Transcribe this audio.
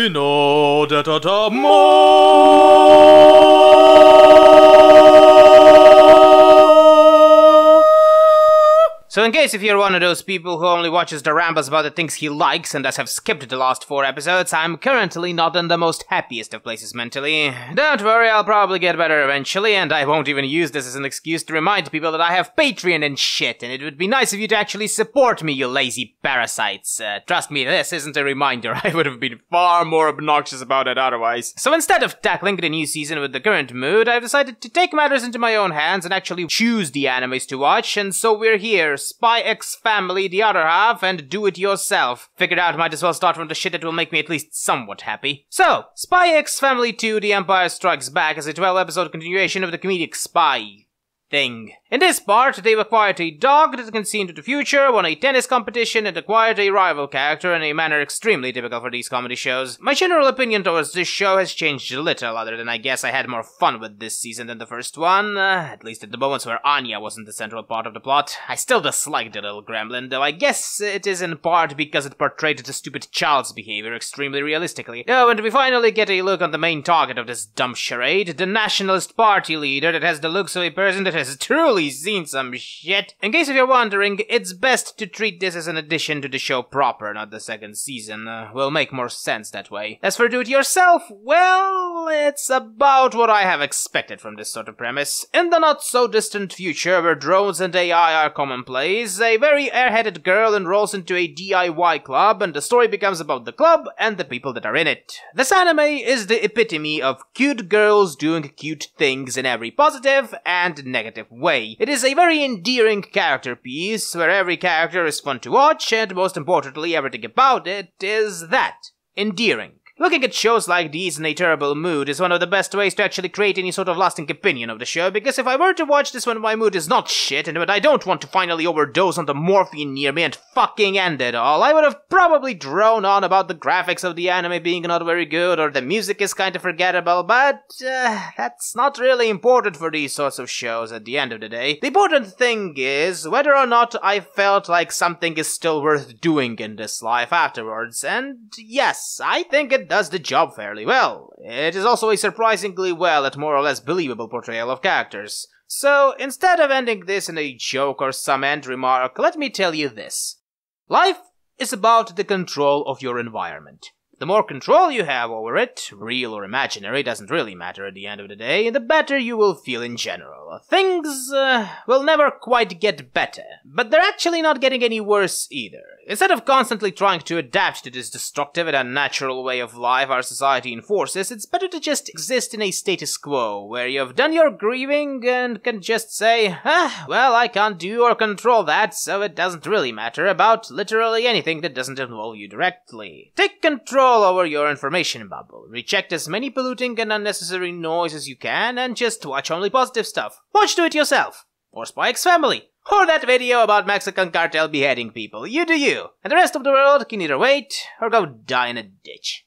no da da da mo. So in case if you're one of those people who only watches the rambles about the things he likes and thus have skipped the last 4 episodes, I'm currently not in the most happiest of places mentally. Don't worry, I'll probably get better eventually, and I won't even use this as an excuse to remind people that I have Patreon and shit, and it would be nice of you to actually support me, you lazy parasites. Trust me, this isn't a reminder. I would have been far more obnoxious about it otherwise. So instead of tackling the new season with the current mood, I've decided to take matters into my own hands and actually choose the animes to watch, and so we're here. SpyXFamily, the other half, and do it yourself. Figured out might as well start from the shit that will make me at least somewhat happy. So, SpyXFamily 2, The Empire Strikes Back is a 12-episode continuation of the comedic Spy thing. In this part, they've acquired a dog that can see into the future, won a tennis competition, and acquired a rival character in a manner extremely typical for these comedy shows. My general opinion towards this show has changed a little, other than I guess I had more fun with this season than the first one, at least at the moments where Anya wasn't the central part of the plot. I still disliked the little gremlin, though I guess it is in part because it portrayed the stupid child's behavior extremely realistically. Oh, and we finally get a look on the main target of this dumb charade, the Nationalist Party leader that has the looks of a person that has truly seen some shit. In case if you're wondering, it's best to treat this as an addition to the show proper, not the second season. Will make more sense that way. As for do-it-yourself, well, it's about what I have expected from this sort of premise. In the not-so-distant future, where drones and AI are commonplace, a very airheaded girl enrolls into a DIY club, and the story becomes about the club and the people that are in it. This anime is the epitome of cute girls doing cute things in every positive and negative way. It is a very endearing character piece, where every character is fun to watch, and most importantly, everything about it is that. Endearing. Looking at shows like these in a terrible mood is one of the best ways to actually create any sort of lasting opinion of the show, because if I were to watch this when my mood is not shit, and but I don't want to finally overdose on the morphine near me and fucking end it all, I would have probably droned on about the graphics of the anime being not very good, or the music is kind of forgettable, but that's not really important for these sorts of shows at the end of the day. The important thing is whether or not I felt like something is still worth doing in this life afterwards, and yes, I think it does the job fairly well. It is also a surprisingly well and more or less believable portrayal of characters. So, instead of ending this in a joke or some end remark, let me tell you this. Life is about the control of your environment. The more control you have over it, real or imaginary, doesn't really matter at the end of the day, the better you will feel in general. Things will never quite get better, but they're actually not getting any worse either. Instead of constantly trying to adapt to this destructive and unnatural way of life our society enforces, it's better to just exist in a status quo, where you've done your grieving and can just say, well, I can't do or control that, so it doesn't really matter about literally anything that doesn't involve you directly. Take control over your information bubble, reject as many polluting and unnecessary noise as you can, and just watch only positive stuff. Watch Do It Yourself, or SpyXFamily, or that video about Mexican cartel beheading people. You do you, and the rest of the world can either wait or go die in a ditch.